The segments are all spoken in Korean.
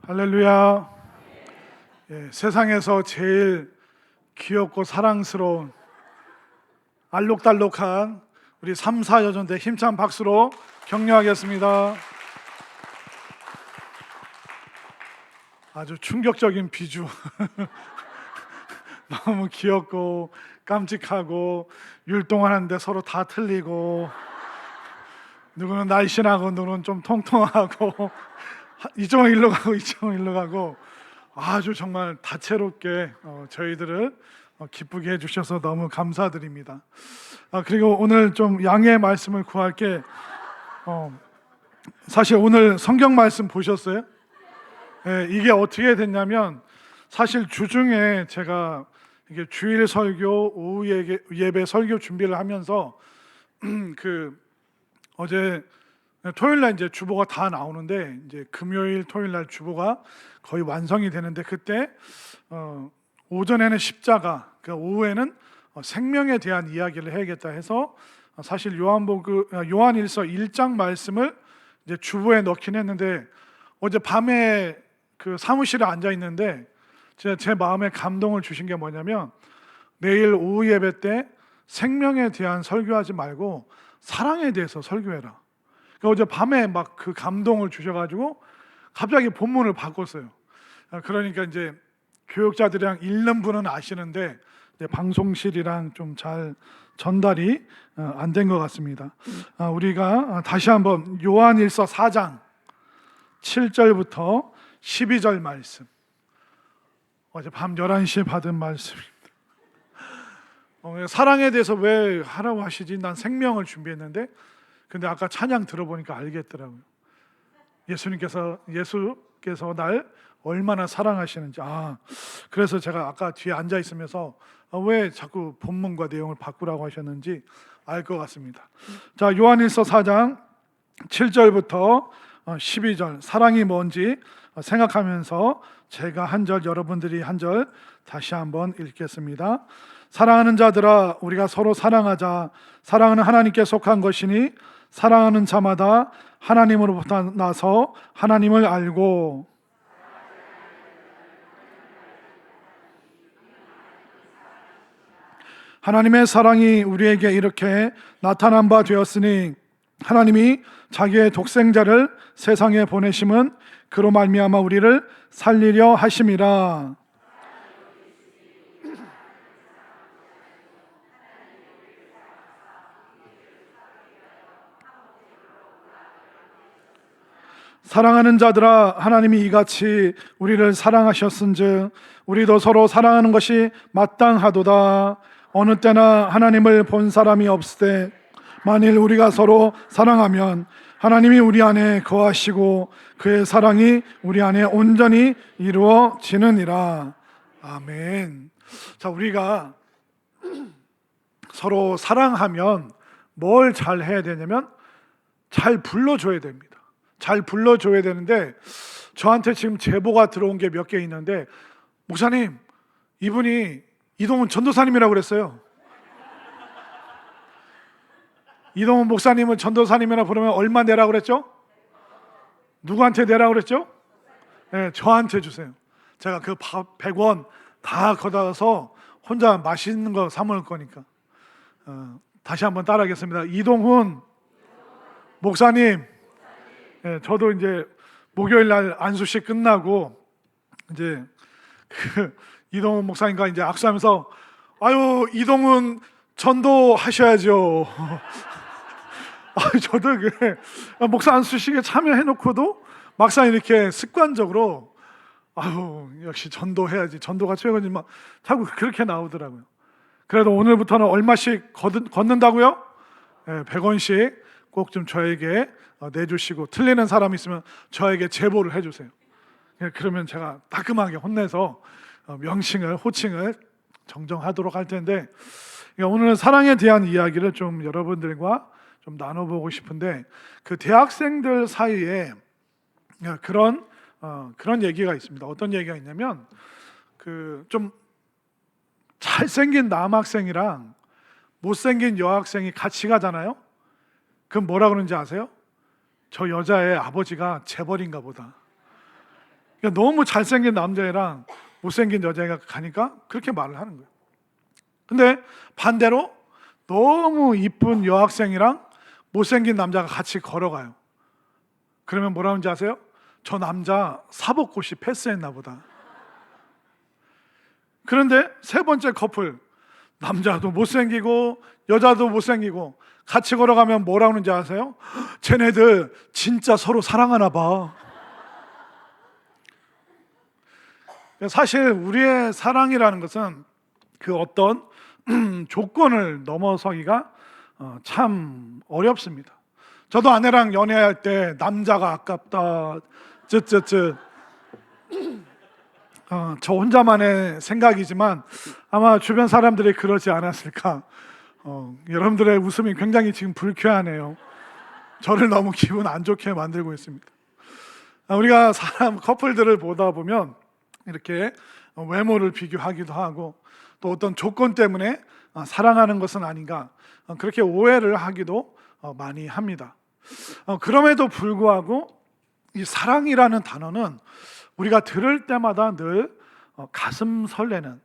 할렐루야. 세상에서 제일 귀엽고 사랑스러운 알록달록한 우리 3, 4여전대 힘찬 박수로 격려하겠습니다. 아주 충격적인 비주. 너무 귀엽고 깜찍하고 율동하는데 서로 다 틀리고, 누구는 날씬하고 누구는 좀 통통하고 이쪽은 일로 가고 이쪽은 일로 가고, 아주 정말 다채롭게 저희들을 기쁘게 해주셔서 너무 감사드립니다. 그리고 오늘 좀 양해의 말씀을 구할게. 사실 오늘 성경 말씀 보셨어요? 이게 어떻게 됐냐면, 사실 주중에 제가 이게 주일 설교, 오후 예배 설교 준비를 하면서 어제 토요일 날 이제 주보가 다 나오는데, 이제 금요일, 토요일 날 주보가 거의 완성이 되는데, 그때 오전에는 십자가, 오후에는 생명에 대한 이야기를 해야겠다 해서 사실 요한일서 1장 말씀을 이제 주보에 넣긴 했는데, 어제 밤에 그 사무실에 앉아 있는데 제 마음에 감동을 주신 게 뭐냐면, 내일 오후 예배 때 생명에 대한 설교하지 말고 사랑에 대해서 설교해라. 어제 밤에 막 그 감동을 주셔가지고 갑자기 본문을 바꿨어요. 그러니까 이제 교육자들이랑 읽는 분은 아시는데 방송실이랑 좀 잘 전달이 안 된 것 같습니다. 우리가 다시 한번 요한일서 4장 7절부터 12절 말씀, 어제 밤 11시에 받은 말씀입니다. 사랑에 대해서 왜 하라고 하시지? 난 생명을 준비했는데, 근데 아까 찬양 들어보니까 알겠더라고요. 예수께서 날 얼마나 사랑하시는지. 그래서 제가 아까 뒤에 앉아 있으면서 왜 자꾸 본문과 내용을 바꾸라고 하셨는지 알 것 같습니다. 자, 요한일서 4장 7절부터 12절, 사랑이 뭔지 생각하면서 제가 한 절, 여러분들이 한 절 다시 한번 읽겠습니다. 사랑하는 자들아, 우리가 서로 사랑하자. 사랑은 하나님께 속한 것이니 사랑하는 자마다 하나님으로부터 나서 하나님을 알고, 하나님의 사랑이 우리에게 이렇게 나타난 바 되었으니, 하나님이 자기의 독생자를 세상에 보내심은 그로 말미암아 우리를 살리려 하심이라. 사랑하는 자들아, 하나님이 이같이 우리를 사랑하셨은즉 우리도 서로 사랑하는 것이 마땅하도다. 어느 때나 하나님을 본 사람이 없으되 만일 우리가 서로 사랑하면 하나님이 우리 안에 거하시고 그의 사랑이 우리 안에 온전히 이루어지느니라. 아멘. 자, 우리가 서로 사랑하면 뭘 잘 해야 되냐면 잘 불러줘야 됩니다. 잘 불러줘야 되는데, 저한테 지금 제보가 들어온 게 몇 개 있는데, 목사님, 이분이 이동훈 전도사님이라고 그랬어요. 이동훈 목사님을 전도사님이라 부르면 얼마 내라고 그랬죠? 누구한테 내라고 그랬죠? 네, 저한테 주세요. 제가 그 100원 다 걷어서 혼자 맛있는 거 사 먹을 거니까. 다시 한번 따라하겠습니다. 이동훈 목사님. 네, 저도 이제 목요일 날 안수식 끝나고 이제 이동훈 목사님과 이제 악수하면서, 아유, 이동훈 전도 하셔야죠. 저도 목사 안수식에 참여해놓고도 막상 이렇게 습관적으로 역시 전도해야지, 전도가 최고지 막 자꾸 그렇게 나오더라고요. 그래도 오늘부터는 얼마씩 걷는다고요? 네, 100원씩 꼭 좀 저에게 내주시고, 틀리는 사람 있으면 저에게 제보를 해주세요. 그러면 제가 따끔하게 혼내서 명칭을, 호칭을 정정하도록 할 텐데, 오늘은 사랑에 대한 이야기를 좀 여러분들과 좀 나눠보고 싶은데, 그 대학생들 사이에 그런 얘기가 있습니다. 어떤 얘기가 있냐면, 좀 잘생긴 남학생이랑 못생긴 여학생이 같이 가잖아요. 그럼 뭐라 그러는지 아세요? 저 여자의 아버지가 재벌인가 보다. 그러니까 너무 잘생긴 남자애랑 못생긴 여자애가 가니까 그렇게 말을 하는 거예요. 근데 반대로 너무 이쁜 여학생이랑 못생긴 남자가 같이 걸어가요. 그러면 뭐라 하는지 아세요? 저 남자 사법고시 패스했나 보다. 그런데 세 번째 커플, 남자도 못생기고 여자도 못생기고 같이 걸어가면 뭐라 하는지 아세요? 쟤네들 진짜 서로 사랑하나 봐. 사실 우리의 사랑이라는 것은 그 어떤 조건을 넘어서기가 참 어렵습니다. 저도 아내랑 연애할 때 남자가 아깝다 쯧쯧쯧 저 혼자만의 생각이지만 아마 주변 사람들이 그러지 않았을까. 여러분들의 웃음이 굉장히 지금 불쾌하네요. 저를 너무 기분 안 좋게 만들고 있습니다. 우리가 사람 커플들을 보다 보면 이렇게 외모를 비교하기도 하고 또 어떤 조건 때문에 사랑하는 것은 아닌가 그렇게 오해를 하기도 많이 합니다. 그럼에도 불구하고 이 사랑이라는 단어는 우리가 들을 때마다 늘 가슴 설레는,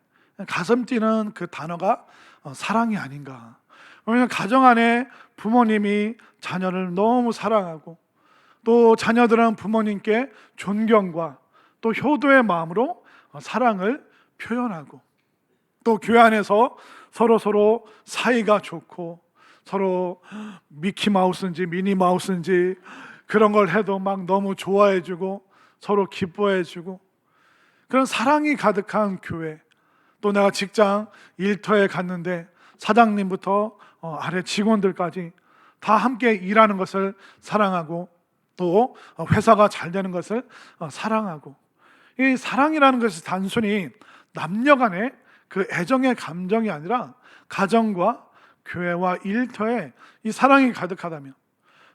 가슴 뛰는 그 단어가 사랑이 아닌가. 왜냐하면 가정 안에 부모님이 자녀를 너무 사랑하고 또 자녀들은 부모님께 존경과 또 효도의 마음으로 사랑을 표현하고 또 교회 안에서 서로 사이가 좋고 서로 미키마우스인지 미니마우스인지 그런 걸 해도 막 너무 좋아해주고 서로 기뻐해주고 그런 사랑이 가득한 교회. 또 내가 직장 일터에 갔는데 사장님부터 아래 직원들까지 다 함께 일하는 것을 사랑하고 또 회사가 잘 되는 것을 사랑하고 이 사랑이라는 것이 단순히 남녀 간의 그 애정의 감정이 아니라 가정과 교회와 일터에 이 사랑이 가득하다면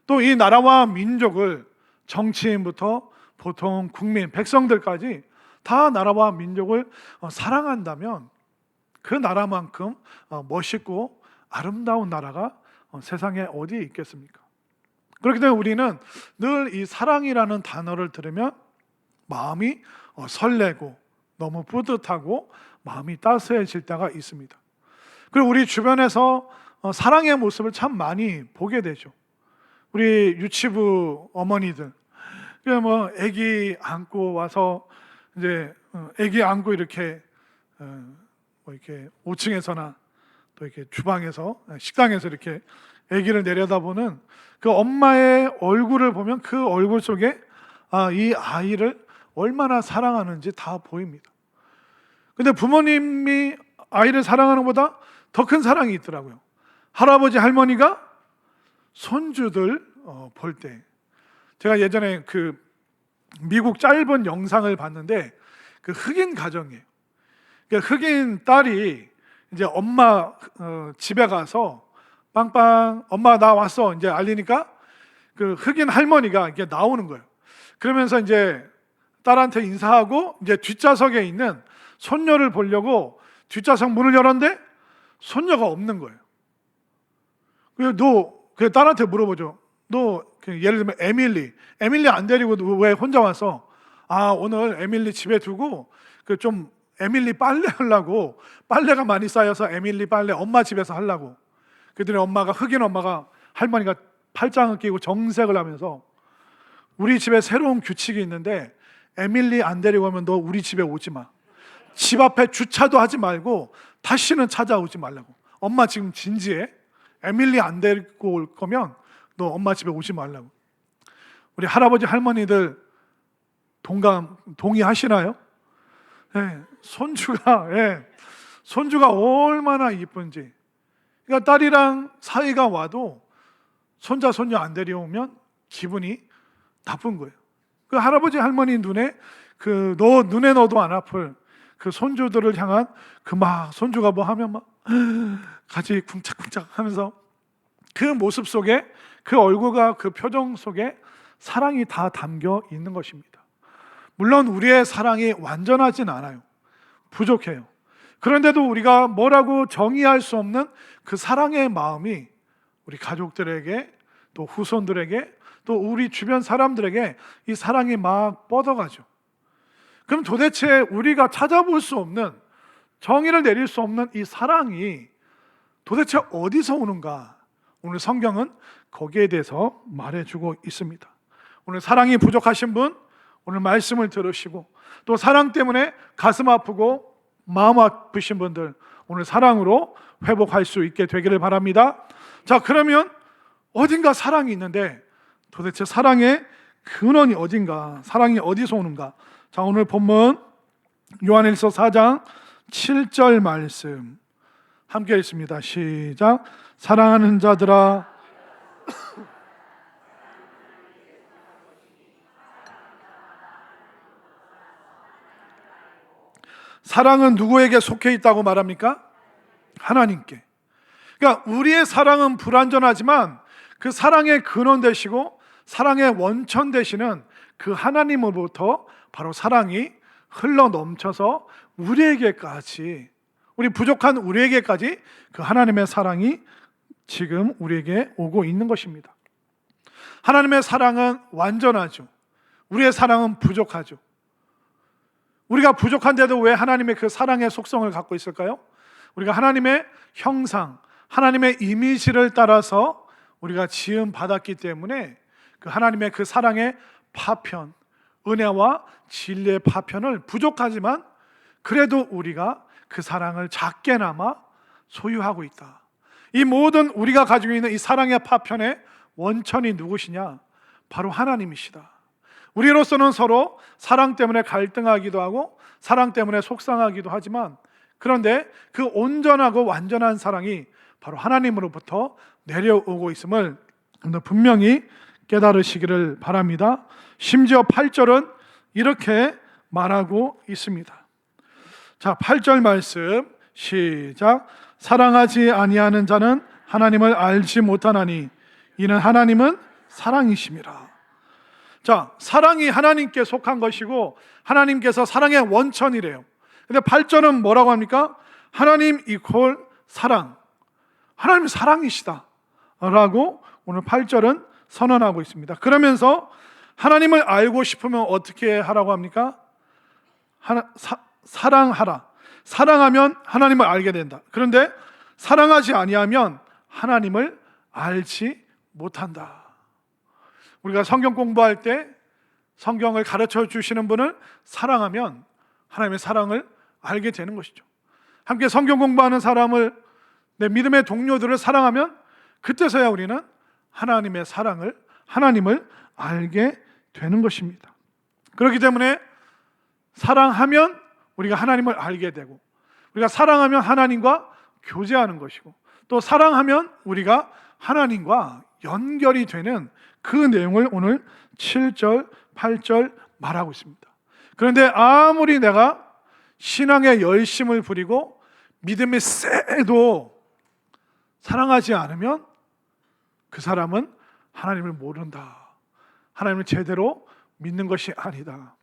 또 이 나라와 민족을 정치인부터 보통 국민, 백성들까지 다 나라와 민족을 사랑한다면 그 나라만큼 멋있고 아름다운 나라가 세상에 어디에 있겠습니까? 그렇기 때문에 우리는 늘 이 사랑이라는 단어를 들으면 마음이 설레고 너무 뿌듯하고 마음이 따스해질 때가 있습니다. 그리고 우리 주변에서 사랑의 모습을 참 많이 보게 되죠. 우리 유치부 어머니들, 뭐 아기 안고 와서 이제 아기 안고 이렇게 뭐 이렇게 5층에서나 또 이렇게 주방에서 식당에서 이렇게 아기를 내려다보는 그 엄마의 얼굴을 보면 그 얼굴 속에 이 아이를 얼마나 사랑하는지 다 보입니다. 근데 부모님이 아이를 사랑하는 것보다 더 큰 사랑이 있더라고요. 할아버지 할머니가 손주들 볼 때, 제가 예전에 그 미국 짧은 영상을 봤는데 그 흑인 가정이에요. 그러니까 흑인 딸이 이제 엄마 집에 가서 빵빵 엄마 나 왔어 이제 알리니까 그 흑인 할머니가 이게 나오는 거예요. 그러면서 이제 딸한테 인사하고 이제 뒷좌석에 있는 손녀를 보려고 뒷좌석 문을 열었는데 손녀가 없는 거예요. 그래서 그 딸한테 물어보죠. 너 예를 들면 에밀리 안 데리고 왜 혼자 와서 오늘 에밀리 집에 두고 그 좀 에밀리 빨래 하려고 빨래가 많이 쌓여서 에밀리 빨래 엄마 집에서 하려고. 그랬더니 흑인 엄마가 할머니가 팔짱을 끼고 정색을 하면서 우리 집에 새로운 규칙이 있는데 에밀리 안 데리고 오면 너 우리 집에 오지 마. 집 앞에 주차도 하지 말고 다시는 찾아오지 말라고. 엄마 지금 진지해. 에밀리 안 데리고 올 거면 너 엄마 집에 오지 말라고. 우리 할아버지 할머니들 동의하시나요? 네, 손주가 얼마나 이쁜지. 그러니까 딸이랑 사이가 와도 손자 손녀 안 데려오면 기분이 나쁜 거예요. 그 할아버지 할머니 눈에 눈에 넣어도 안 아플 그 손주들을 향한 손주가 뭐 하면 막 같이 쿵짝쿵짝 하면서 그 모습 속에 그 얼굴과 그 표정 속에 사랑이 다 담겨 있는 것입니다. 물론 우리의 사랑이 완전하진 않아요. 부족해요. 그런데도 우리가 뭐라고 정의할 수 없는 그 사랑의 마음이 우리 가족들에게 또 후손들에게 또 우리 주변 사람들에게 이 사랑이 막 뻗어가죠. 그럼 도대체 우리가 찾아볼 수 없는, 정의를 내릴 수 없는 이 사랑이 도대체 어디서 오는가? 오늘 성경은 거기에 대해서 말해주고 있습니다. 오늘 사랑이 부족하신 분, 오늘 말씀을 들으시고, 또 사랑 때문에 가슴 아프고 마음 아프신 분들, 오늘 사랑으로 회복할 수 있게 되기를 바랍니다. 자, 그러면 어딘가 사랑이 있는데 도대체 사랑의 근원이 어딘가? 사랑이 어디서 오는가? 자, 오늘 본문 요한일서 4장 7절 말씀 함께 읽습니다. 시작. 사랑하는 자들아, 사랑은 누구에게 속해 있다고 말합니까? 하나님께. 그러니까 우리의 사랑은 불완전하지만 그 사랑의 근원 되시고 사랑의 원천 되시는 그 하나님으로부터 바로 사랑이 흘러 넘쳐서 우리에게까지, 우리 부족한 우리에게까지 그 하나님의 사랑이 지금 우리에게 오고 있는 것입니다. 하나님의 사랑은 완전하죠. 우리의 사랑은 부족하죠. 우리가 부족한데도 왜 하나님의 그 사랑의 속성을 갖고 있을까요? 우리가 하나님의 형상, 하나님의 이미지를 따라서 우리가 지음 받았기 때문에 그 하나님의 그 사랑의 파편, 은혜와 진리의 파편을 부족하지만 그래도 우리가 그 사랑을 작게나마 소유하고 있다. 이 모든 우리가 가지고 있는 이 사랑의 파편의 원천이 누구시냐? 바로 하나님이시다. 우리로서는 서로 사랑 때문에 갈등하기도 하고 사랑 때문에 속상하기도 하지만, 그런데 그 온전하고 완전한 사랑이 바로 하나님으로부터 내려오고 있음을 오늘 분명히 깨달으시기를 바랍니다. 심지어 8절은 이렇게 말하고 있습니다. 자, 8절 말씀 시작. 사랑하지 아니하는 자는 하나님을 알지 못하나니 이는 하나님은 사랑이심이라. 자, 사랑이 하나님께 속한 것이고 하나님께서 사랑의 원천이래요. 근데 8절은 뭐라고 합니까? 하나님 이퀄 사랑, 하나님이 사랑이시다 라고 오늘 8절은 선언하고 있습니다. 그러면서 하나님을 알고 싶으면 어떻게 하라고 합니까? 사랑하라. 사랑하면 하나님을 알게 된다. 그런데 사랑하지 아니하면 하나님을 알지 못한다. 우리가 성경 공부할 때 성경을 가르쳐 주시는 분을 사랑하면 하나님의 사랑을 알게 되는 것이죠. 함께 성경 공부하는 사람을, 내 믿음의 동료들을 사랑하면 그때서야 우리는 하나님의 사랑을, 하나님을 알게 되는 것입니다. 그렇기 때문에 사랑하면 우리가 하나님을 알게 되고, 우리가 사랑하면 하나님과 교제하는 것이고, 또 사랑하면 우리가 하나님과 연결이 되는 그 내용을 오늘 7절, 8절 말하고 있습니다. 그런데 아무리 내가 신앙에 열심을 부리고 믿음이 세도 사랑하지 않으면 그 사람은 하나님을 모른다. 하나님을 제대로 믿는 것이 아니다.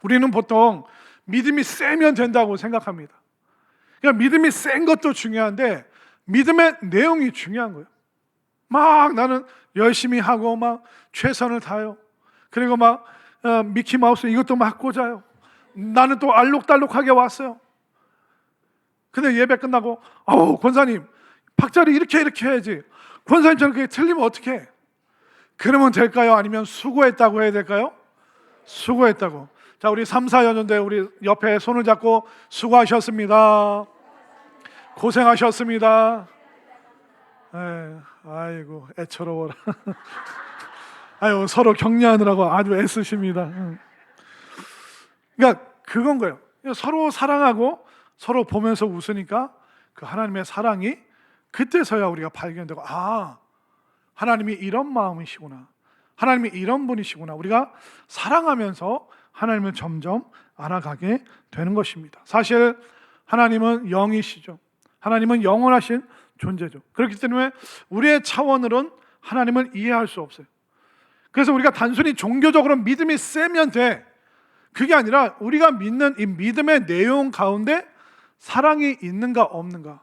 우리는 보통 믿음이 세면 된다고 생각합니다. 그러니까 믿음이 센 것도 중요한데 믿음의 내용이 중요한 거예요. 막 나는 열심히 하고 막 최선을 다해요. 그리고 막 미키마우스 이것도 막 꽂아요. 나는 또 알록달록하게 왔어요. 근데 예배 끝나고 권사님 박자를 이렇게 해야지. 권사님처럼 그게 틀리면 어떡해? 그러면 될까요? 아니면 수고했다고 해야 될까요? 수고했다고. 자, 우리 3, 4년대 우리 옆에 손을 잡고 수고하셨습니다. 고생하셨습니다. 아이고 애처로워라. 아유, 서로 격려하느라고 아주 애쓰십니다. 그러니까 그건 거예요. 서로 사랑하고 서로 보면서 웃으니까 그 하나님의 사랑이 그때서야 우리가 발견되고, 하나님이 이런 마음이시구나, 하나님이 이런 분이시구나, 우리가 사랑하면서 하나님을 점점 알아가게 되는 것입니다. 사실 하나님은 영이시죠. 하나님은 영원하신 존재죠. 그렇기 때문에 우리의 차원으로는 하나님을 이해할 수 없어요. 그래서 우리가 단순히 종교적으로 믿음이 세면 돼, 그게 아니라 우리가 믿는 이 믿음의 내용 가운데 사랑이 있는가 없는가.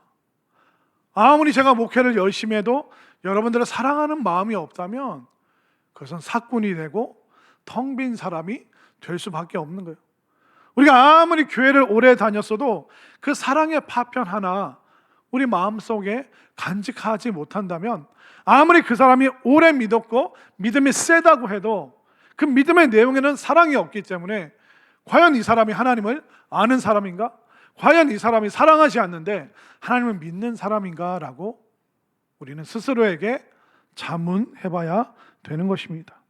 아무리 제가 목회를 열심히 해도 여러분들을 사랑하는 마음이 없다면 그것은 사꾼이 되고 텅 빈 사람이 될 수밖에 없는 거예요. 우리가 아무리 교회를 오래 다녔어도 그 사랑의 파편 하나 우리 마음속에 간직하지 못한다면, 아무리 그 사람이 오래 믿었고 믿음이 세다고 해도 그 믿음의 내용에는 사랑이 없기 때문에 과연 이 사람이 하나님을 아는 사람인가? 과연 이 사람이 사랑하지 않는데 하나님을 믿는 사람인가? 라고 우리는 스스로에게 자문해봐야 되는 것입니다.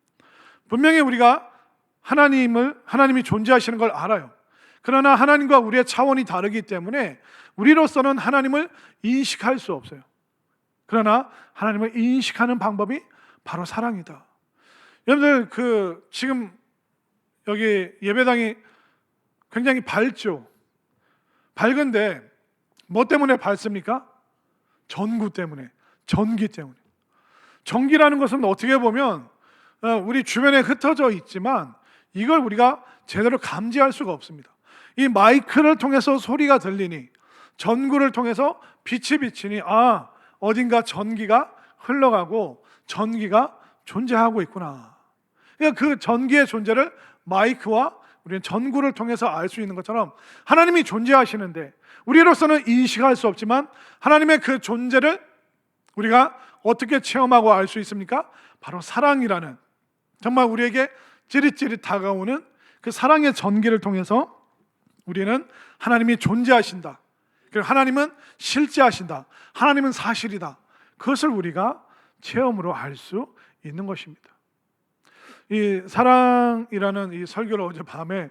분명히 우리가 하나님이 존재하시는 걸 알아요. 그러나 하나님과 우리의 차원이 다르기 때문에 우리로서는 하나님을 인식할 수 없어요. 그러나 하나님을 인식하는 방법이 바로 사랑이다. 여러분들 지금 여기 예배당이 굉장히 밝죠. 밝은데 뭐 때문에 밝습니까? 전구 때문에, 전기 때문에. 전기라는 것은 어떻게 보면 우리 주변에 흩어져 있지만 이걸 우리가 제대로 감지할 수가 없습니다. 이 마이크를 통해서 소리가 들리니, 전구를 통해서 빛이 비치니, 어딘가 전기가 흘러가고 전기가 존재하고 있구나. 그러니까 그 전기의 존재를 마이크와 우리는 전구를 통해서 알 수 있는 것처럼 하나님이 존재하시는데 우리로서는 인식할 수 없지만 하나님의 그 존재를 우리가 어떻게 체험하고 알 수 있습니까? 바로 사랑이라는, 정말 우리에게 찌릿찌릿 다가오는 그 사랑의 전기를 통해서 우리는 하나님이 존재하신다, 그리고 하나님은 실제하신다, 하나님은 사실이다, 그것을 우리가 체험으로 알 수 있는 것입니다. 이 사랑이라는 이 설교를 어젯밤에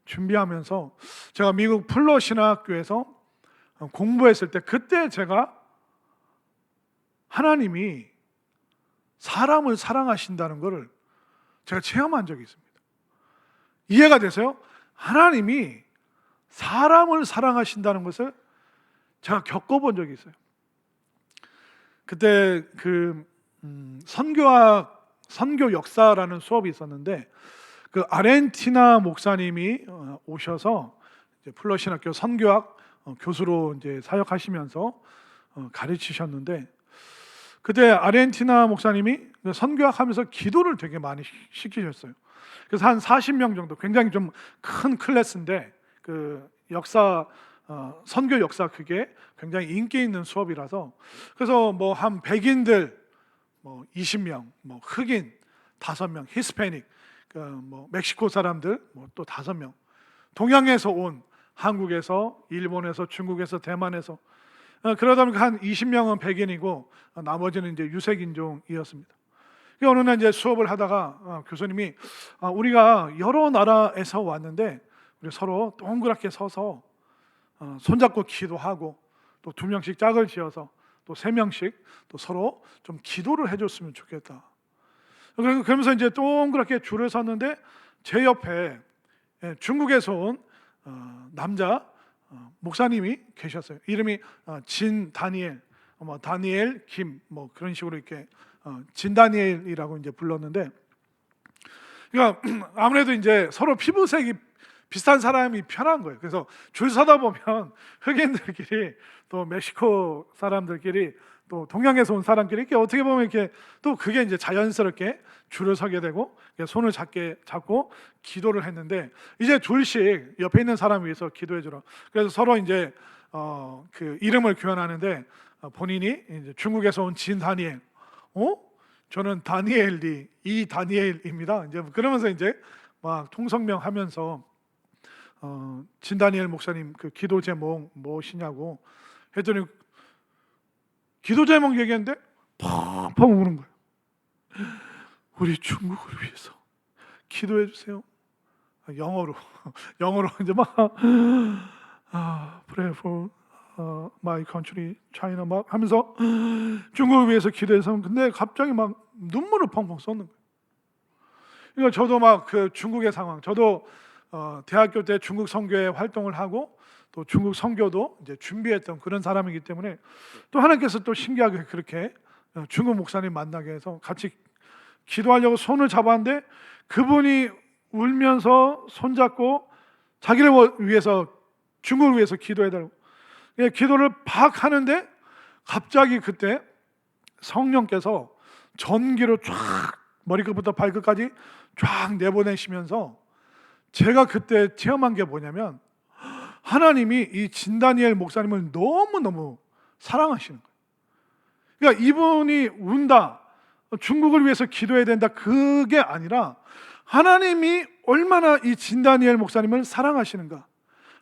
준비하면서 제가 미국 플러 신학교에서 공부했을 때, 그때 제가 하나님이 사람을 사랑하신다는 것을 제가 체험한 적이 있습니다. 이해가 되세요? 하나님이 사람을 사랑하신다는 것을 제가 겪어본 적이 있어요. 그때 선교 역사라는 수업이 있었는데, 그 아르헨티나 목사님이 오셔서 이제 플러 신학교 선교학 교수로 이제 사역하시면서 가르치셨는데, 그때 아르헨티나 목사님이 선교학 하면서 기도를 되게 많이 시키셨어요. 그래서 한 40명 정도, 굉장히 좀 큰 클래스인데, 그 선교 역사, 그게 굉장히 인기 있는 수업이라서, 그래서 뭐 한 백인들 20명, 흑인 5명, 히스패닉, 멕시코 사람들 또 5명, 동양에서 온, 한국에서, 일본에서, 중국에서, 대만에서, 그러다 보니까 한 20명은 백인이고 나머지는 이제 유색인종이었습니다. 어느 날 이제 수업을 하다가 교수님이 우리가 여러 나라에서 왔는데 우리 서로 동그랗게 서서 손잡고 기도하고, 또 2명씩 짝을 지어서 또 3명씩 또 서로 좀 기도를 해줬으면 좋겠다. 그러면서 이제 동그랗게 줄을 섰는데 제 옆에 중국에서 온 남자 목사님이 계셨어요. 이름이 진 다니엘, 다니엘 김 그런 식으로 이렇게 진 다니엘이라고 이제 불렀는데, 그러니까 아무래도 이제 서로 피부색이 비슷한 사람이 편한 거예요. 그래서 줄 서다 보면 흑인들끼리, 또 멕시코 사람들끼리, 또 동양에서 온 사람끼리 이렇게 어떻게 보면 이렇게 또 그게 이제 자연스럽게 줄을 서게 되고 손을 잡고 기도를 했는데, 이제 둘씩 옆에 있는 사람 위해서 기도해 주라. 그래서 서로 이제 그 이름을 교환하는데, 본인이 이제 중국에서 온 진 다니엘, 저는 다니엘리 이 다니엘입니다. 이제 그러면서 이제 막 통성명 하면서 진 다니엘 목사님 그 기도 제목 무엇이냐고 했더니 기도 제목 얘기했는데 펑펑 우는 거예요. 우리 중국을 위해서 기도해 주세요. 영어로 이제 막 pray for my country, China 막 하면서 중국을 위해서 기도해서, 근데 갑자기 막 눈물을 펑펑 쏟는 거예요. 그러니까 저도 막 그 중국의 상황, 저도 대학교 때 중국 선교회 활동을 하고 또 중국 선교도 이제 준비했던 그런 사람이기 때문에, 또 하나님께서 또 신기하게 그렇게 중국 목사님 만나게 해서 같이 기도하려고 손을 잡았는데, 그분이 울면서 손잡고 자기를 위해서, 중국을 위해서 기도해달라고 기도를 팍 하는데, 갑자기 그때 성령께서 전기로 쫙 머리끝부터 발끝까지 쫙 내보내시면서 제가 그때 체험한 게 뭐냐면 하나님이 이 진다니엘 목사님을 너무너무 사랑하시는 거예요. 그러니까 이분이 운다, 중국을 위해서 기도해야 된다, 그게 아니라 하나님이 얼마나 이 진다니엘 목사님을 사랑하시는가,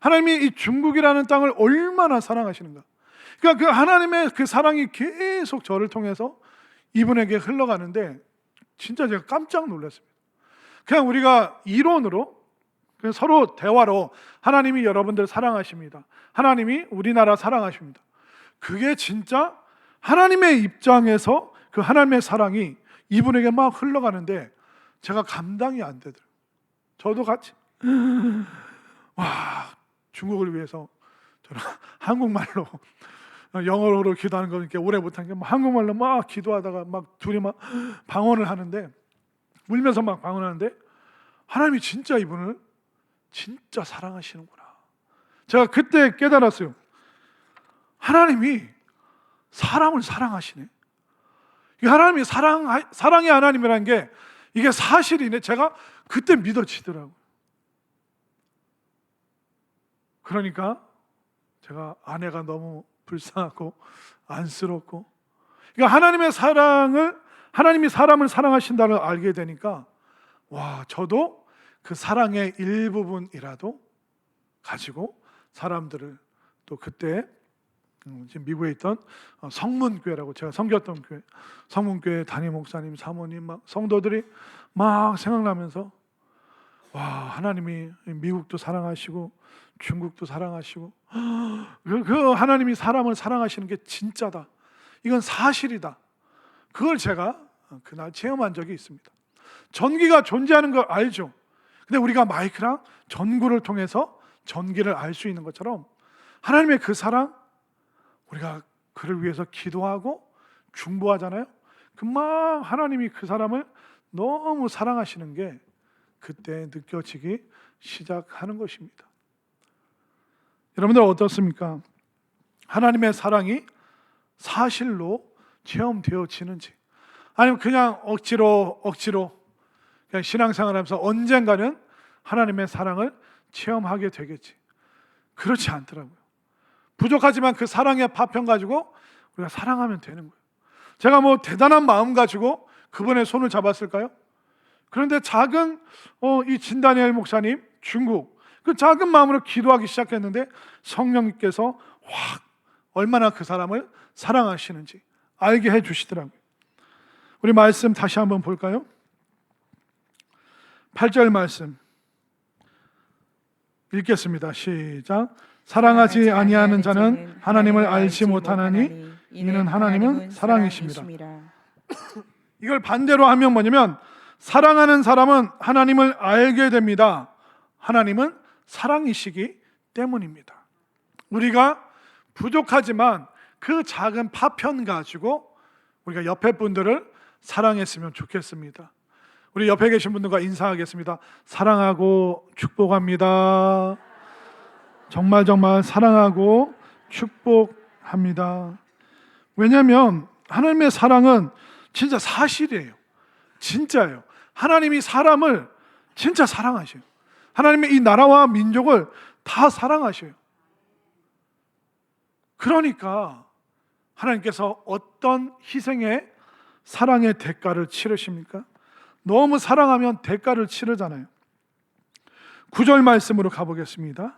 하나님이 이 중국이라는 땅을 얼마나 사랑하시는가. 그러니까 그 하나님의 그 사랑이 계속 저를 통해서 이분에게 흘러가는데 진짜 제가 깜짝 놀랐습니다. 그냥 우리가 이론으로, 그냥 서로 대화로 하나님이 여러분들 사랑하십니다, 하나님이 우리나라 사랑하십니다, 그게 진짜 하나님의 입장에서 그 하나님의 사랑이 이분에게 막 흘러가는데 제가 감당이 안 되더라고요. 저도 같이 와, 중국을 위해서 저는 한국말로, 영어로 기도하는 거 이렇게 오래 못한 게 한국말로 막 기도하다가 막 둘이 막 방언을 하는데, 울면서 막 방언하는데 하나님이 진짜 이분을 진짜 사랑하시는구나. 제가 그때 깨달았어요. 하나님이 사람을 사랑하시네. 이 하나님이 사랑의 하나님이라는 게 이게 사실이네. 제가 그때 믿어지더라고요. 그러니까 제가 아내가 너무 불쌍하고 안쓰럽고, 그러니까 하나님이 사람을 사랑하신다는 걸 알게 되니까 와, 저도 그 사랑의 일부분이라도 가지고 사람들을, 또 그때 지금 미국에 있던 성문교회라고 제가 섬겼던 교회, 성문교회 담임 목사님, 사모님, 막 성도들이 막 생각나면서 와, 하나님이 미국도 사랑하시고 중국도 사랑하시고 그 하나님이 사람을 사랑하시는 게 진짜다, 이건 사실이다, 그걸 제가 그날 체험한 적이 있습니다. 전기가 존재하는 걸 알죠. 근데 우리가 마이크랑 전구를 통해서 전기를 알 수 있는 것처럼 하나님의 그 사랑, 우리가 그를 위해서 기도하고 중보하잖아요. 금방 하나님이 그 사람을 너무 사랑하시는 게 그때 느껴지기 시작하는 것입니다. 여러분들 어떻습니까? 하나님의 사랑이 사실로 체험되어지는지, 아니면 그냥 억지로 그냥 신앙생활하면서 언젠가는 하나님의 사랑을 체험하게 되겠지, 그렇지 않더라고요. 부족하지만 그 사랑의 파편 가지고 우리가 사랑하면 되는 거예요. 제가 뭐 대단한 마음 가지고 그분의 손을 잡았을까요? 그런데 작은 이 진다니엘 목사님, 중국, 그 작은 마음으로 기도하기 시작했는데 성령님께서 확 얼마나 그 사람을 사랑하시는지 알게 해주시더라고요. 우리 말씀 다시 한번 볼까요? 8절 말씀 읽겠습니다. 시작. 사랑하지 아니하는 자는 하나님을 알지 못하나니 이는 하나님은 사랑이십니다. 이걸 반대로 하면 뭐냐면, 사랑하는 사람은 하나님을 알게 됩니다. 하나님은 사랑이시기 때문입니다. 우리가 부족하지만 그 작은 파편 가지고 우리가 옆에 분들을 사랑했으면 좋겠습니다. 우리 옆에 계신 분들과 인사하겠습니다. 사랑하고 축복합니다. 정말 사랑하고 축복합니다. 왜냐하면 하나님의 사랑은 진짜 사실이에요. 진짜예요. 하나님이 사람을 진짜 사랑하셔요. 하나님의 이 나라와 민족을 다 사랑하셔요. 그러니까 하나님께서 어떤 희생의 사랑의 대가를 치르십니까? 너무 사랑하면 대가를 치르잖아요. 9절 말씀으로 가보겠습니다.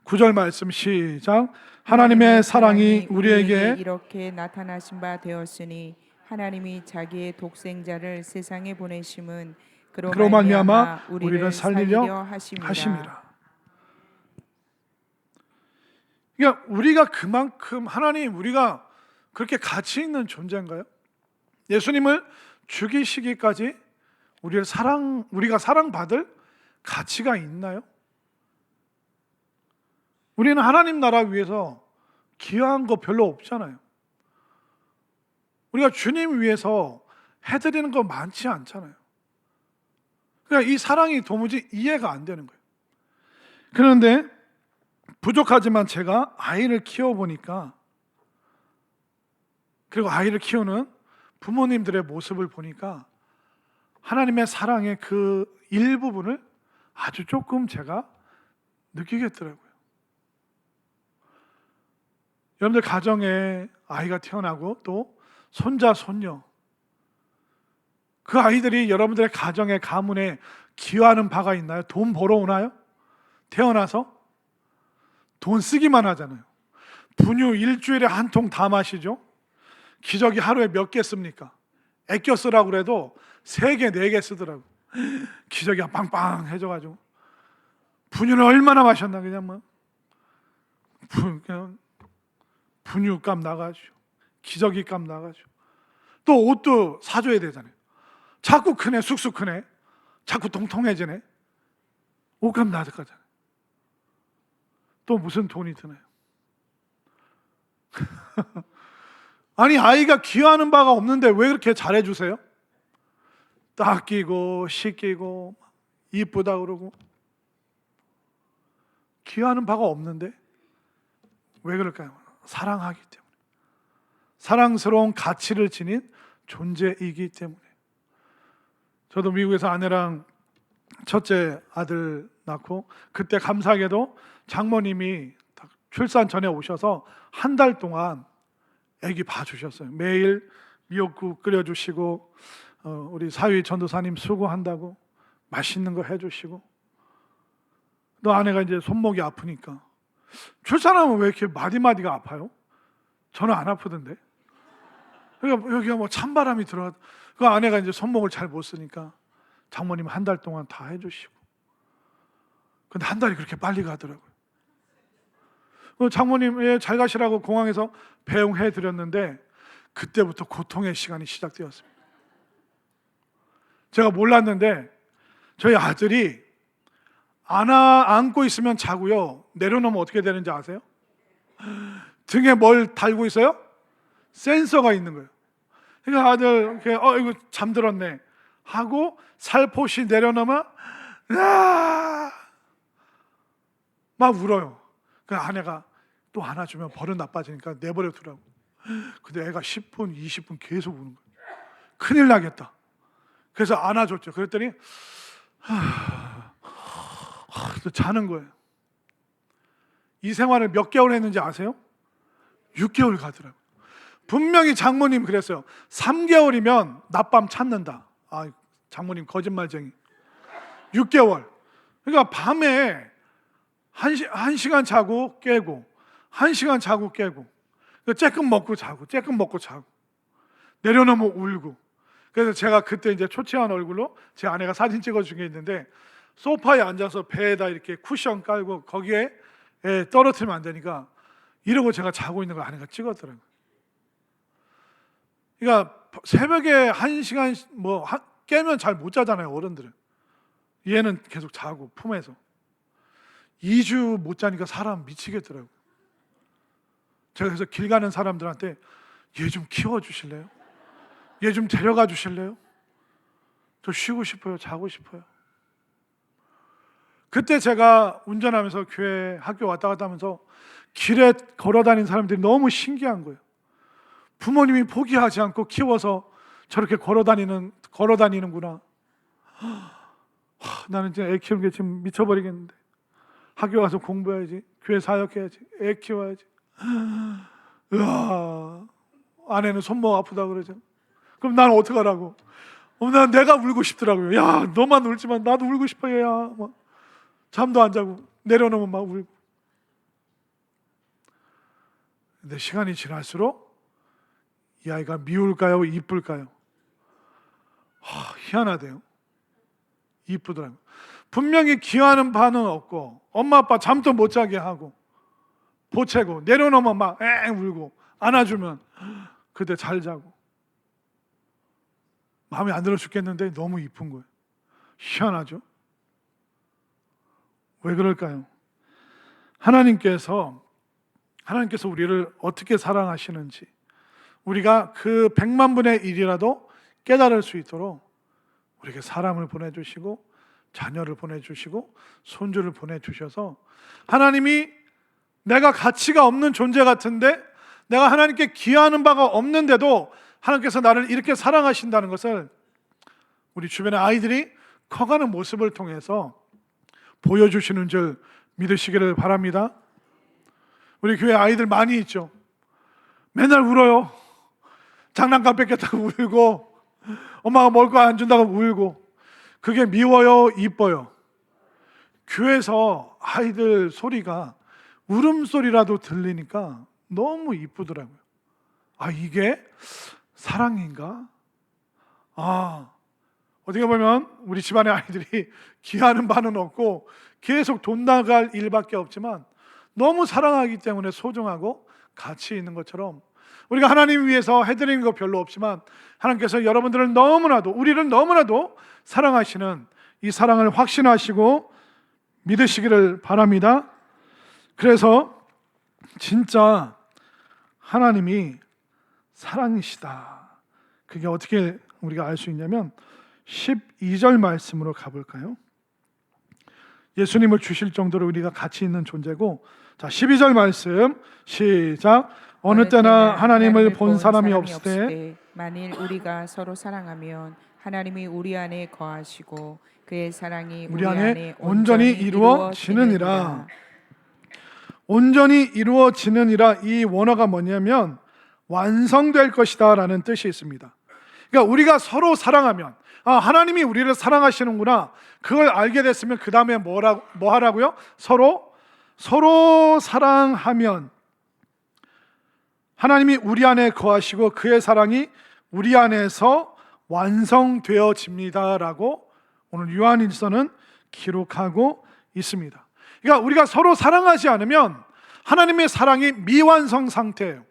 9절 말씀 시작. 하나님의 사랑이 우리에게 이렇게 나타나신 바 되었으니 하나님이 자기의 독생자를 세상에 보내심은 그로 말미암아 우리를 살리려 하심이라. 그러니까 우리가 그만큼 하나님, 우리가 그렇게 가치 있는 존재인가요? 예수님을 죽이시기까지 우리가 사랑받을 가치가 있나요? 우리는 하나님 나라 위해서 기여한 거 별로 없잖아요. 우리가 주님 위해서 해드리는 거 많지 않잖아요. 그러니까 이 사랑이 도무지 이해가 안 되는 거예요. 그런데 부족하지만 제가 아이를 키워보니까, 그리고 아이를 키우는 부모님들의 모습을 보니까 하나님의 사랑의 그 일부분을 아주 조금 제가 느끼겠더라고요. 여러분들 가정에 아이가 태어나고 또 손자, 손녀, 그 아이들이 여러분들의 가정의 가문에 기여하는 바가 있나요? 돈 벌어오나요? 태어나서? 돈 쓰기만 하잖아요. 분유 일주일에 한 통 다 마시죠? 기저귀 하루에 몇 개 씁니까? 아껴 쓰라고 그래도 3개, 4개 쓰더라고. 기저귀가 빵빵해져가지고. 분유를 얼마나 마셨나, 그냥 분유값 나가죠. 기저귀값 나가죠. 또 옷도 사줘야 되잖아요. 자꾸 크네, 쑥쑥 크네. 자꾸 통통해지네. 옷값 나가잖아요. 또 무슨 돈이 드나요? 아니, 아이가 기여하는 바가 없는데 왜 그렇게 잘해주세요? 닦이고 씻기고 이쁘다 그러고 기여하는 바가 없는데 왜 그럴까요? 사랑하기 때문에, 사랑스러운 가치를 지닌 존재이기 때문에. 저도 미국에서 아내랑 첫째 아들 낳고 그때 감사하게도 장모님이 출산 전에 오셔서 한 달 동안 아기 봐주셨어요. 매일 미역국 끓여주시고 우리 사위 전도사님 수고한다고 맛있는 거 해주시고. 또 아내가 이제 손목이 아프니까, 출산하면 왜 이렇게 마디마디가 아파요? 저는 안 아프던데. 그러니까 여기가 뭐 찬바람이 들어가. 그 아내가 이제 손목을 잘 못 쓰니까 장모님 한 달 동안 다 해주시고. 근데 한 달이 그렇게 빨리 가더라고요. 장모님 잘 가시라고 공항에서 배웅해 드렸는데 그때부터 고통의 시간이 시작되었습니다. 제가 몰랐는데 저희 아들이 안고 있으면 자고요, 내려놓으면 어떻게 되는지 아세요? 등에 뭘 달고 있어요? 센서가 있는 거예요. 그러니까 아들 이거 잠들었네 하고 살포시 내려놓으면 막 울어요. 그 아내가 또 안아주면 버릇 나빠지니까 내버려 두라고. 근데 애가 10분, 20분 계속 우는 거예요. 큰일 나겠다. 그래서 안아줬죠. 그랬더니 또 자는 거예요. 이 생활을 몇 개월 했는지 아세요? 6개월 가더라고요. 분명히 장모님 그랬어요. 3개월이면 낮밤 찾는다. 장모님 거짓말쟁이. 6개월. 그러니까 밤에 1시간 자고 깨고 1시간 자고 깨고, 쬐끔 먹고 자고 쬐끔 먹고 자고, 내려놓으면 울고. 그래서 제가 그때 이제 초췌한 얼굴로 제 아내가 사진 찍어준 게 있는데, 소파에 앉아서 배에다 이렇게 쿠션 깔고 거기에 떨어뜨리면 안 되니까 이러고 제가 자고 있는 걸 아내가 찍었더라고요. 그러니까 새벽에 1시간 깨면 잘 못 자잖아요, 어른들은. 얘는 계속 자고 품에서 2주 못 자니까 사람 미치겠더라고요. 제가 그래서 길 가는 사람들한테 얘 좀 키워주실래요? 얘 좀 데려가 주실래요? 저 쉬고 싶어요, 자고 싶어요. 그때 제가 운전하면서 교회 학교 왔다 갔다 하면서 길에 걸어다니는 사람들이 너무 신기한 거예요. 부모님이 포기하지 않고 키워서 저렇게 걸어다니는구나. 나는 이제 애 키우는 게 지금 미쳐버리겠는데, 학교 가서 공부해야지, 교회 사역해야지, 애 키워야지. 으아, 아내는 손목 아프다 그러죠. 그럼 나는 어떡하라고? 난 내가 울고 싶더라고요. 야, 너만 울지만 나도 울고 싶어요. 야, 잠도 안 자고 내려놓으면 막 울고. 근데 시간이 지날수록 이 아이가 미울까요? 이쁠까요? 희한하대요. 이쁘더라고요. 분명히 기여하는 바는 없고 엄마 아빠 잠도 못 자게 하고 보채고 내려놓으면 막 울고 안아주면 그때 잘 자고. 마음에 안 들어 죽겠는데 너무 이쁜 거예요. 희한하죠? 왜 그럴까요? 하나님께서 우리를 어떻게 사랑하시는지 우리가 그 100만 분의 1이라도 깨달을 수 있도록 우리에게 사람을 보내주시고 자녀를 보내주시고 손주를 보내주셔서, 하나님이 내가 가치가 없는 존재 같은데, 내가 하나님께 기여하는 바가 없는데도 하나님께서 나를 이렇게 사랑하신다는 것을 우리 주변의 아이들이 커가는 모습을 통해서 보여주시는 줄 믿으시기를 바랍니다. 우리 교회 아이들 많이 있죠. 맨날 울어요. 장난감 뺏겼다고 울고, 엄마가 먹을 거 안 준다고 울고. 그게 미워요, 이뻐요? 교회에서 아이들 소리가 울음소리라도 들리니까 너무 이쁘더라고요. 아, 이게 사랑인가? 어떻게 보면 우리 집안의 아이들이 기하는 바는 없고 계속 돈 나갈 일밖에 없지만 너무 사랑하기 때문에 소중하고 가치 있는 것처럼, 우리가 하나님 위해서 해드리는 거 별로 없지만 하나님께서 여러분들을 너무나도, 우리를 너무나도 사랑하시는 이 사랑을 확신하시고 믿으시기를 바랍니다. 그래서 진짜 하나님이 사랑이시다, 그게 어떻게 우리가 알 수 있냐면 12절 말씀으로 가볼까요? 예수님을 주실 정도로 우리가 가치 있는 존재고, 자 12절 말씀 시작. 어느 때나 하나님을 본 사람이 없으되 만일 우리가 서로 사랑하면 하나님이 우리 안에 거하시고 그의 사랑이 우리 안에 온전히 이루어지느니라. 온전히 이루어지느니라, 이 원어가 뭐냐면 완성될 것이다 라는 뜻이 있습니다. 그러니까 우리가 서로 사랑하면, 하나님이 우리를 사랑하시는구나, 그걸 알게 됐으면 그 다음에 뭐 하라고요? 서로 사랑하면 하나님이 우리 안에 거하시고 그의 사랑이 우리 안에서 완성되어집니다 라고 오늘 요한일서는 기록하고 있습니다. 그러니까 우리가 서로 사랑하지 않으면 하나님의 사랑이 미완성 상태예요.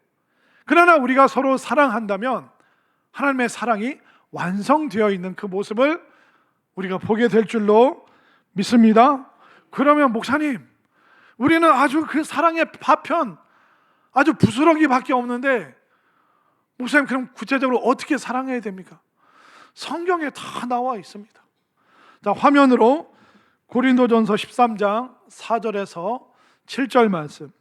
그러나 우리가 서로 사랑한다면 하나님의 사랑이 완성되어 있는 그 모습을 우리가 보게 될 줄로 믿습니다. 그러면 목사님, 우리는 아주 그 사랑의 파편, 아주 부스러기밖에 없는데 목사님, 그럼 구체적으로 어떻게 사랑해야 됩니까? 성경에 다 나와 있습니다. 자, 화면으로 고린도전서 13장 4절에서 7절 말씀,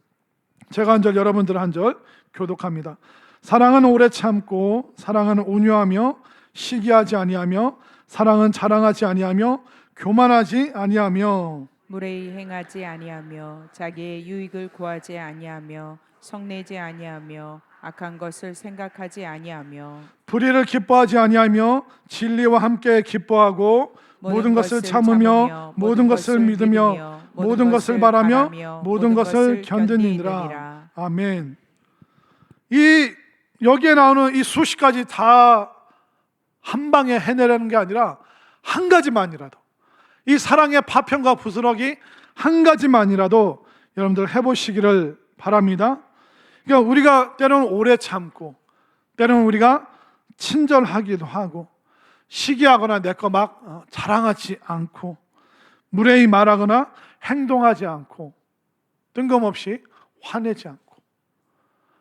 제가 한 절, 여러분들 한 절 교독합니다. 사랑은 오래 참고, 사랑은 온유하며 시기하지 아니하며, 사랑은 자랑하지 아니하며 교만하지 아니하며, 무례히 행하지 아니하며 자기의 유익을 구하지 아니하며 성내지 아니하며 악한 것을 생각하지 아니하며 불의를 기뻐하지 아니하며 진리와 함께 기뻐하고 모든 것을 참으며 모든 것을 믿으며 모든 것을 바라며 모든 것을 견디느니라. 아멘. 여기에 나오는 이 수십 가지 다 한 방에 해내라는 게 아니라 한 가지만이라도, 이 사랑의 파편과 부스러기 한 가지만이라도 여러분들 해보시기를 바랍니다. 그러니까 우리가 때로는 오래 참고, 때로는 우리가 친절하기도 하고, 시기하거나 내 거 막 자랑하지 않고, 무례히 말하거나 행동하지 않고, 뜬금없이 화내지 않고,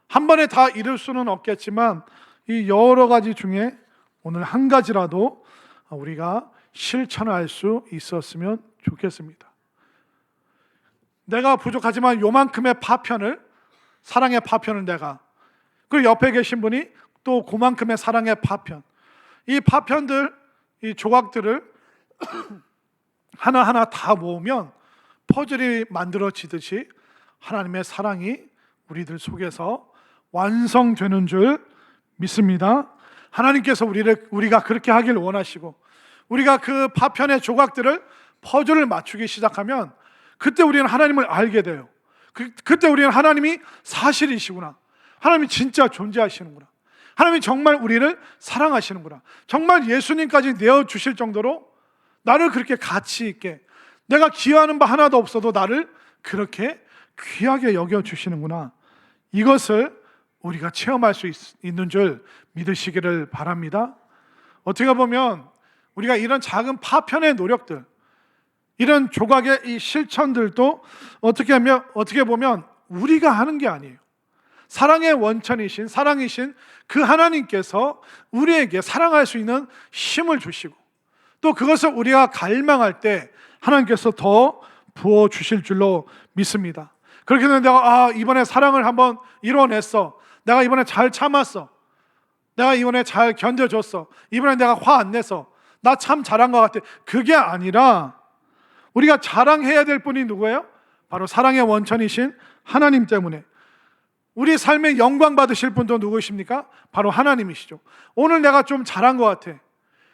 한 번에 다 이룰 수는 없겠지만 이 여러 가지 중에 오늘 한 가지라도 우리가 실천할 수 있었으면 좋겠습니다. 내가 부족하지만 요만큼의 파편을, 사랑의 파편을 내가, 그리고 옆에 계신 분이 또 그만큼의 사랑의 파편, 이 파편들, 이 조각들을 하나하나 다 모으면 퍼즐이 만들어지듯이 하나님의 사랑이 우리들 속에서 완성되는 줄 믿습니다. 하나님께서 우리가 그렇게 하길 원하시고, 우리가 그 파편의 조각들을, 퍼즐을 맞추기 시작하면 그때 우리는 하나님을 알게 돼요. 그때 우리는 하나님이 사실이시구나, 하나님이 진짜 존재하시는구나, 하나님이 정말 우리를 사랑하시는구나, 정말 예수님까지 내어주실 정도로 나를 그렇게 가치 있게, 내가 기여하는 바 하나도 없어도 나를 그렇게 귀하게 여겨주시는구나, 이것을 우리가 체험할 수 있는 줄 믿으시기를 바랍니다. 어떻게 보면 우리가 이런 작은 파편의 노력들, 이런 조각의 이 실천들도 어떻게 보면 우리가 하는 게 아니에요. 사랑의 원천이신, 사랑이신 그 하나님께서 우리에게 사랑할 수 있는 힘을 주시고, 또 그것을 우리가 갈망할 때 하나님께서 더 부어주실 줄로 믿습니다. 그렇게 되면 내가 이번에 사랑을 한번 이뤄냈어, 내가 이번에 잘 참았어, 내가 이번에 잘 견뎌줬어, 이번에 내가 화 안 내서 나 참 잘한 것 같아, 그게 아니라 우리가 자랑해야 될 분이 누구예요? 바로 사랑의 원천이신 하나님 때문에. 우리 삶에 영광 받으실 분도 누구십니까? 바로 하나님이시죠. 오늘 내가 좀 잘한 것 같아.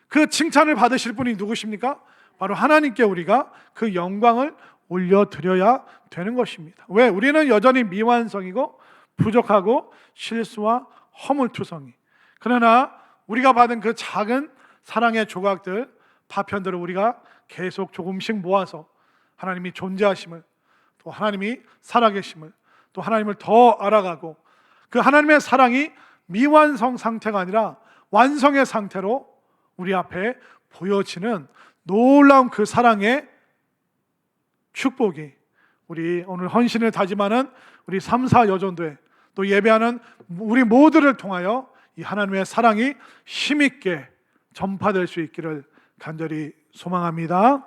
그 칭찬을 받으실 분이 누구십니까? 바로 하나님께 우리가 그 영광을 올려드려야 되는 것입니다. 왜? 우리는 여전히 미완성이고 부족하고 실수와 허물투성이. 그러나 우리가 받은 그 작은 사랑의 조각들, 파편들을 우리가 계속 조금씩 모아서 하나님이 존재하심을, 또 하나님이 살아계심을, 또 하나님을 더 알아가고, 그 하나님의 사랑이 미완성 상태가 아니라 완성의 상태로 우리 앞에 보여지는 놀라운 그 사랑의 축복이 우리 오늘 헌신을 다짐하는 우리 3사 여전도회, 또 예배하는 우리 모두를 통하여 이 하나님의 사랑이 힘있게 전파될 수 있기를 간절히 소망합니다.